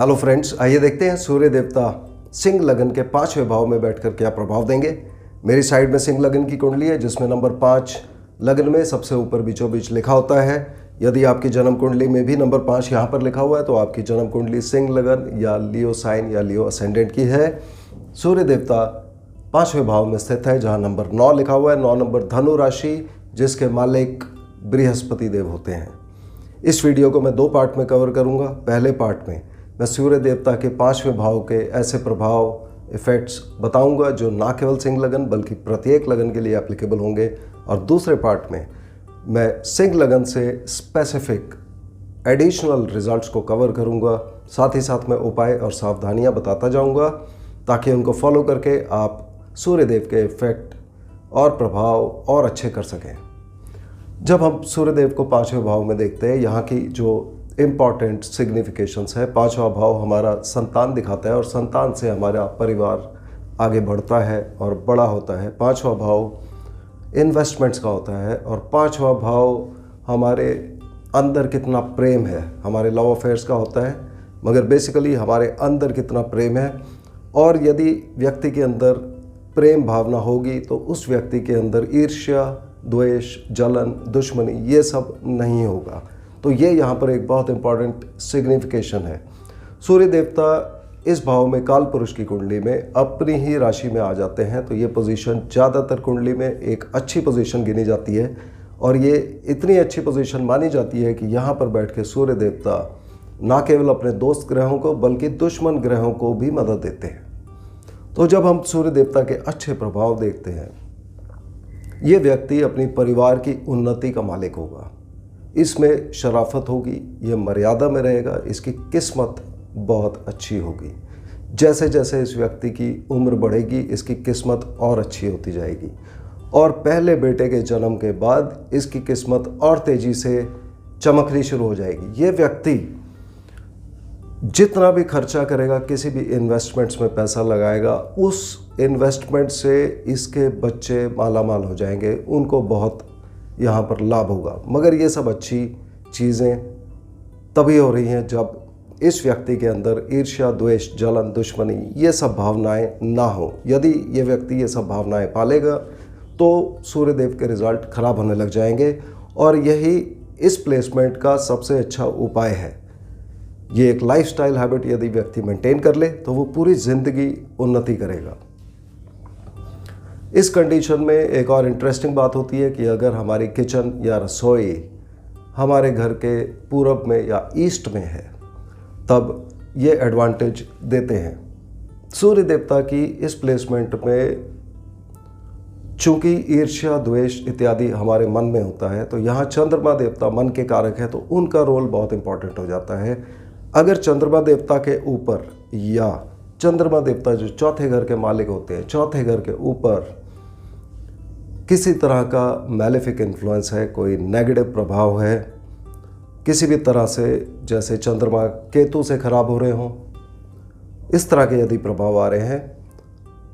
Hello friends, आइए देखते हैं सूर्य देवता सिंह लगन के 5वें भाव में बैठकर क्या प्रभाव देंगे। मेरी साइड में सिंह लगन की कुंडली है जिसमें नंबर 5 लगन में सबसे ऊपर बीचों बीच लिखा होता है। यदि आपकी जन्म कुंडली में भी नंबर 5 यहाँ पर लिखा हुआ है तो आपकी जन्म कुंडली सिंह लगन या लियो साइन या लियो असेंडेंट की है। सूर्य देवता 5वें भाव में स्थित है जहाँ नंबर 9 लिखा हुआ है। 9 नंबर धनु राशि जिसके मालिक बृहस्पति देव होते हैं। इस वीडियो को मैं 2 पार्ट में कवर करूँगा। पहले पार्ट में मैं सूर्य देवता के 5वें भाव के ऐसे प्रभाव इफ़ेक्ट्स बताऊंगा जो ना केवल सिंह लगन बल्कि प्रत्येक लगन के लिए एप्लीकेबल होंगे, और दूसरे पार्ट में मैं सिंह लगन से स्पेसिफिक एडिशनल रिजल्ट्स को कवर करूंगा। साथ ही साथ मैं उपाय और सावधानियां बताता जाऊंगा ताकि उनको फॉलो करके आप सूर्य देव के इफ़ेक्ट और प्रभाव और अच्छे कर सकें। जब हम सूर्य देव को 5वें भाव में देखते हैं, यहाँ की जो इम्पॉर्टेंट सिग्निफिकेशंस है, 5वां भाव हमारा संतान दिखाता है और संतान से हमारा परिवार आगे बढ़ता है और बड़ा होता है। 5वां भाव इन्वेस्टमेंट्स का होता है और 5वां भाव हमारे अंदर कितना प्रेम है, हमारे लव अफेयर्स का होता है, मगर बेसिकली हमारे अंदर कितना प्रेम है। और यदि व्यक्ति के अंदर प्रेम भावना होगी तो उस व्यक्ति के अंदर ईर्ष्या, द्वेष, जलन, दुश्मनी ये सब नहीं होगा। तो ये यहाँ पर एक बहुत इंपॉर्टेंट सिग्निफिकेशन है। सूर्य देवता इस भाव में काल पुरुष की कुंडली में अपनी ही राशि में आ जाते हैं, तो ये पोजीशन ज़्यादातर कुंडली में एक अच्छी पोजीशन गिनी जाती है और ये इतनी अच्छी पोजीशन मानी जाती है कि यहाँ पर बैठ के सूर्य देवता ना केवल अपने दोस्त ग्रहों को बल्कि दुश्मन ग्रहों को भी मदद देते हैं। तो जब हम सूर्य देवता के अच्छे प्रभाव देखते हैं, ये व्यक्ति अपनी परिवार की उन्नति का मालिक होगा, इसमें शराफत होगी, ये मर्यादा में रहेगा, इसकी किस्मत बहुत अच्छी होगी। जैसे जैसे इस व्यक्ति की उम्र बढ़ेगी इसकी किस्मत और अच्छी होती जाएगी और पहले बेटे के जन्म के बाद इसकी किस्मत और तेज़ी से चमकनी शुरू हो जाएगी। ये व्यक्ति जितना भी खर्चा करेगा, किसी भी इन्वेस्टमेंट्स में पैसा लगाएगा, उस इन्वेस्टमेंट से इसके बच्चे मालामाल हो जाएंगे, उनको बहुत यहाँ पर लाभ होगा। मगर ये सब अच्छी चीज़ें तभी हो रही हैं जब इस व्यक्ति के अंदर ईर्ष्या, द्वेष, जलन, दुश्मनी ये सब भावनाएं ना हो। यदि ये व्यक्ति ये सब भावनाएं पालेगा तो सूर्य देव के रिज़ल्ट खराब होने लग जाएंगे और यही इस प्लेसमेंट का सबसे अच्छा उपाय है। ये एक लाइफस्टाइल हैबिट यदि व्यक्ति मेंटेन कर ले तो वो पूरी ज़िंदगी उन्नति करेगा। इस कंडीशन में एक और इंटरेस्टिंग बात होती है कि अगर हमारी किचन या रसोई हमारे घर के पूरब में या ईस्ट में है तब ये एडवांटेज देते हैं। सूर्य देवता की इस प्लेसमेंट में चूंकि ईर्ष्या, द्वेष इत्यादि हमारे मन में होता है, तो यहाँ चंद्रमा देवता मन के कारक है तो उनका रोल बहुत इंपॉर्टेंट हो जाता है। अगर चंद्रमा देवता के ऊपर या चंद्रमा देवता जो चौथे घर के मालिक होते हैं, चौथे घर के ऊपर किसी तरह का मैलेफिक इन्फ्लुएंस है, कोई नेगेटिव प्रभाव है, किसी भी तरह से, जैसे चंद्रमा केतु से खराब हो रहे हों, इस तरह के यदि प्रभाव आ रहे हैं,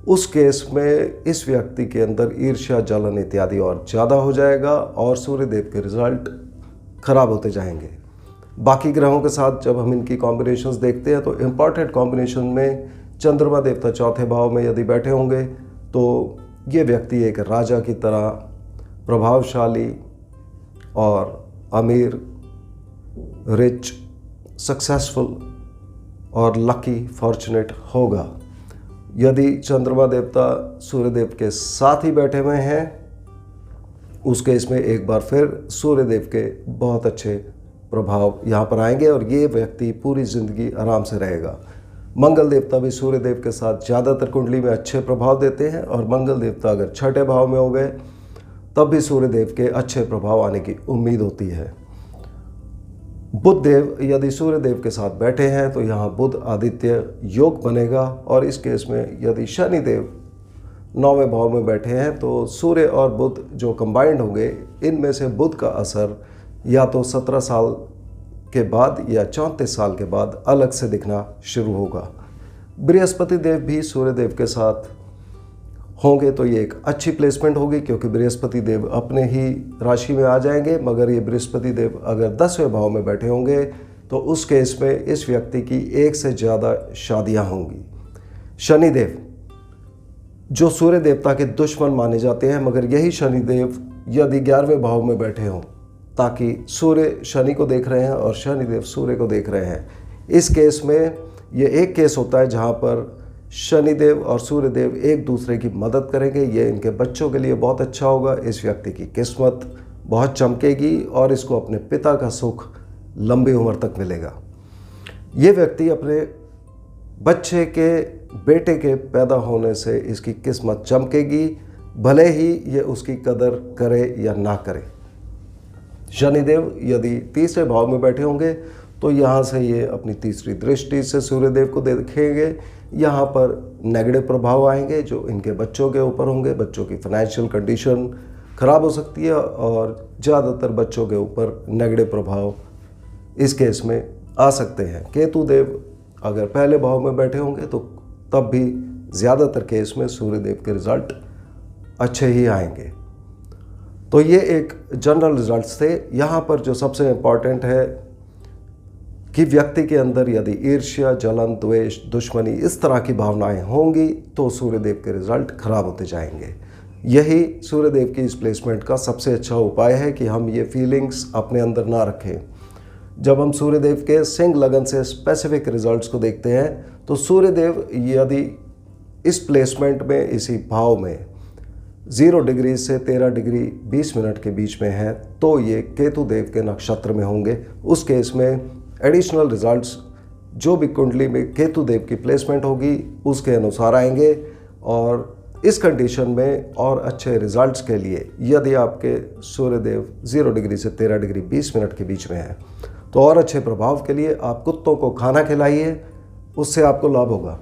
उस केस में इस व्यक्ति के अंदर ईर्ष्या, जलन इत्यादि और ज़्यादा हो जाएगा और सूर्य देव के रिजल्ट खराब होते जाएंगे। बाकी ग्रहों के साथ जब हम इनकी कॉम्बिनेशंस देखते हैं तो इम्पॉर्टेंट कॉम्बिनेशन में चंद्रमा देवता चौथे भाव में यदि बैठे होंगे तो ये व्यक्ति एक राजा की तरह प्रभावशाली और अमीर, रिच, सक्सेसफुल और लकी, फॉर्चुनेट होगा। यदि चंद्रमा देवता सूर्य देव के साथ ही बैठे हुए हैं उस केस में एक बार फिर सूर्य देव के बहुत अच्छे प्रभाव यहाँ पर आएंगे और ये व्यक्ति पूरी ज़िंदगी आराम से रहेगा। मंगल देवता भी सूर्य देव के साथ ज़्यादातर कुंडली में अच्छे प्रभाव देते हैं और मंगल देवता अगर छठे भाव में हो गए तब भी सूर्य देव के अच्छे प्रभाव आने की उम्मीद होती है। बुध देव यदि सूर्य देव के साथ बैठे हैं तो यहाँ बुध आदित्य योग बनेगा और इस केस में यदि शनि देव 9वें भाव में बैठे हैं तो सूर्य और बुध जो कंबाइंड होंगे, इनमें से बुध का असर या तो 17 साल के बाद या 34 साल के बाद अलग से दिखना शुरू होगा। बृहस्पति देव भी सूर्य देव के साथ होंगे तो ये एक अच्छी प्लेसमेंट होगी क्योंकि बृहस्पति देव अपने ही राशि में आ जाएंगे। मगर ये बृहस्पति देव अगर 10वें भाव में बैठे होंगे तो उस केस में इस व्यक्ति की एक से ज़्यादा शादियां होंगी। शनिदेव जो सूर्य देवता के दुश्मन माने जाते हैं, मगर यही शनिदेव यदि 11वें भाव में बैठे हों, ताकि सूर्य शनि को देख रहे हैं और शनिदेव सूर्य को देख रहे हैं, इस केस में ये एक केस होता है जहाँ पर शनिदेव और सूर्यदेव एक दूसरे की मदद करेंगे। ये इनके बच्चों के लिए बहुत अच्छा होगा। इस व्यक्ति की किस्मत बहुत चमकेगी और इसको अपने पिता का सुख लंबी उम्र तक मिलेगा। ये व्यक्ति अपने बच्चे के बेटे के पैदा होने से इसकी किस्मत चमकेगी, भले ही ये उसकी कदर करे या ना करे। शनिदेव यदि तीसरे भाव में बैठे होंगे तो यहाँ से ये अपनी तीसरी दृष्टि से सूर्यदेव को देखेंगे। यहाँ पर नेगेटिव प्रभाव आएंगे जो इनके बच्चों के ऊपर होंगे। बच्चों की फाइनेंशियल कंडीशन खराब हो सकती है और ज़्यादातर बच्चों के ऊपर नेगेटिव प्रभाव इस केस में आ सकते हैं। केतु देव अगर पहले भाव में बैठे होंगे तो तब भी ज़्यादातर केस में सूर्यदेव के रिज़ल्ट अच्छे ही आएंगे। तो ये एक जनरल रिजल्ट्स थे। यहाँ पर जो सबसे इम्पॉर्टेंट है कि व्यक्ति के अंदर यदि ईर्ष्या, जलन, द्वेष, दुश्मनी इस तरह की भावनाएं होंगी तो सूर्यदेव के रिजल्ट खराब होते जाएंगे। यही सूर्यदेव की इस प्लेसमेंट का सबसे अच्छा उपाय है कि हम ये फीलिंग्स अपने अंदर ना रखें। जब हम सूर्यदेव के सिंह लगन से स्पेसिफिक रिजल्ट्स को देखते हैं तो सूर्यदेव यदि इस प्लेसमेंट में, इसी भाव में 0 डिग्री से 13 डिग्री 20 मिनट के बीच में है तो ये केतु देव के नक्षत्र में होंगे। उस केस में एडिशनल रिजल्ट्स जो भी कुंडली में केतु देव की प्लेसमेंट होगी उसके अनुसार आएंगे। और इस कंडीशन में और अच्छे रिजल्ट्स के लिए यदि आपके सूर्यदेव 0 डिग्री से 13 डिग्री 20 मिनट के बीच में है तो और अच्छे प्रभाव के लिए आप कुत्तों को खाना खिलाइए, उससे आपको लाभ होगा।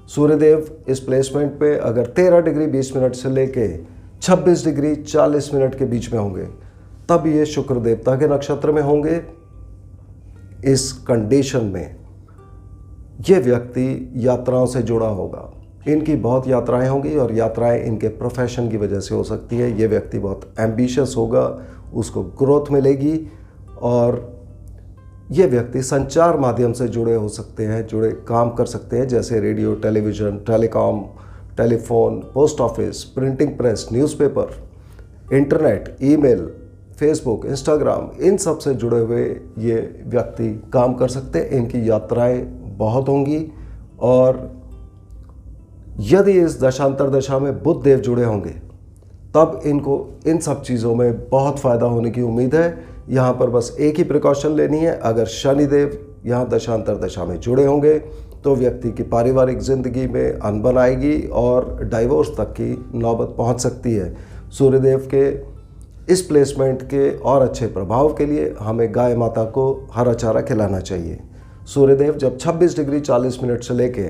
सूर्यदेव इस प्लेसमेंट पे अगर 13 डिग्री 20 मिनट से लेके 26 डिग्री 40 मिनट के बीच में होंगे तब ये शुक्र देवता के नक्षत्र में होंगे। इस कंडीशन में ये व्यक्ति यात्राओं से जुड़ा होगा। इनकी बहुत यात्राएं होंगी और यात्राएं इनके प्रोफेशन की वजह से हो सकती है। ये व्यक्ति बहुत एम्बिशियस होगा, उसको ग्रोथ मिलेगी और ये व्यक्ति संचार माध्यम से जुड़े हो सकते हैं, जुड़े काम कर सकते हैं, जैसे radio, television, telecom, telephone, post office, printing press, newspaper, internet, email, Facebook, Instagram, इन सब से जुड़े हुए ये व्यक्ति काम कर सकते हैं। इनकी यात्राएं बहुत होंगी और यदि इस दशांतर दशा में बुध देव जुड़े होंगे तब इनको इन सब चीज़ों में बहुत फ़ायदा होने की उम्मीद है। यहाँ पर बस एक ही प्रिकॉशन लेनी है। अगर शनिदेव यहाँ दशांतर दशा में जुड़े होंगे तो व्यक्ति की पारिवारिक ज़िंदगी में अनबन आएगी और डाइवोर्स तक की नौबत पहुँच सकती है। सूर्यदेव के इस प्लेसमेंट के और अच्छे प्रभाव के लिए हमें गाय माता को हरा चारा खिलाना चाहिए। सूर्यदेव जब 26 डिग्री 40 मिनट से लेके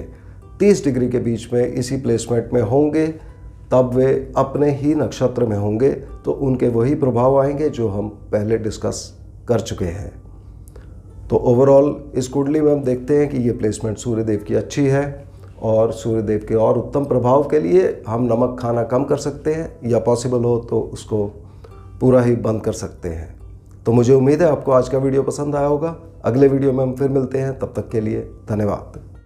30 डिग्री के बीच में इसी प्लेसमेंट में होंगे तब वे अपने ही नक्षत्र में होंगे तो उनके वही प्रभाव आएंगे जो हम पहले डिस्कस कर चुके हैं। तो ओवरऑल इस कुंडली में हम देखते हैं कि ये प्लेसमेंट सूर्यदेव की अच्छी है और सूर्यदेव के और उत्तम प्रभाव के लिए हम नमक खाना कम कर सकते हैं या पॉसिबल हो तो उसको पूरा ही बंद कर सकते हैं। तो मुझे उम्मीद है आपको आज का वीडियो पसंद आया होगा। अगले वीडियो में हम फिर मिलते हैं, तब तक के लिए धन्यवाद।